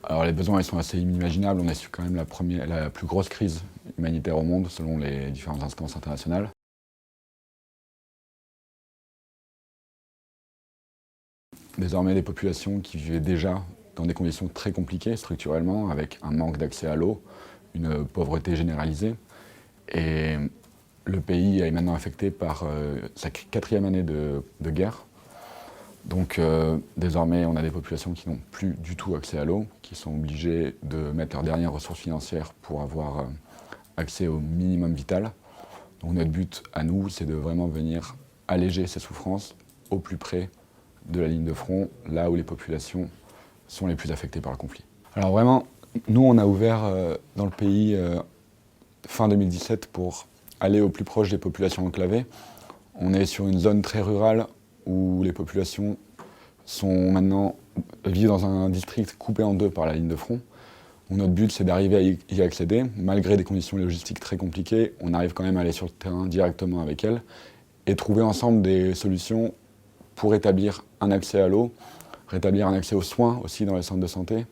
Alors les besoins ils sont assez inimaginables, on est sur quand même la plus grosse crise humanitaire au monde selon les différentes instances internationales. Désormais des populations qui vivaient déjà dans des conditions très compliquées structurellement, avec un manque d'accès à l'eau, une pauvreté généralisée. Et le pays est maintenant affecté par sa quatrième année de guerre. Donc désormais, on a des populations qui n'ont plus du tout accès à l'eau, qui sont obligées de mettre leurs dernières ressources financières pour avoir accès au minimum vital. Donc notre but à nous, c'est de vraiment venir alléger ces souffrances au plus près de la ligne de front, là où les populations sont les plus affectées par le conflit. Alors vraiment, nous on a ouvert dans le pays fin 2017 pour aller au plus proche des populations enclavées. On est sur une zone très rurale où les populations vivent dans un district coupé en deux par la ligne de front. Donc notre but, c'est d'arriver à y accéder. Malgré des conditions logistiques très compliquées, on arrive quand même à aller sur le terrain directement avec elles et trouver ensemble des solutions pour rétablir un accès à l'eau, rétablir un accès aux soins aussi dans les centres de santé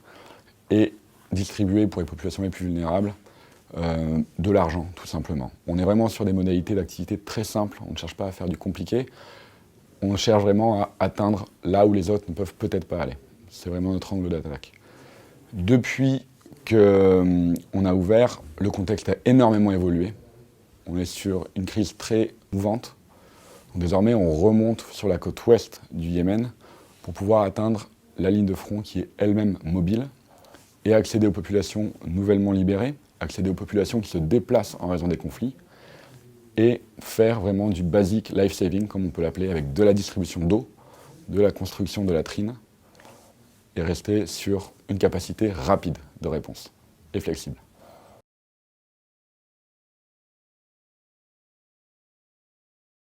et distribuer pour les populations les plus vulnérables de l'argent, tout simplement. On est vraiment sur des modalités d'activité très simples, on ne cherche pas à faire du compliqué, on cherche vraiment à atteindre là où les autres ne peuvent peut-être pas aller. C'est vraiment notre angle d'attaque. Depuis qu'on a ouvert, le contexte a énormément évolué. On est sur une crise très mouvante. Désormais, on remonte sur la côte ouest du Yémen pour pouvoir atteindre la ligne de front qui est elle-même mobile et accéder aux populations nouvellement libérées, accéder aux populations qui se déplacent en raison des conflits et faire vraiment du basic life-saving, comme on peut l'appeler, avec de la distribution d'eau, de la construction de latrines et rester sur une capacité rapide de réponse et flexible.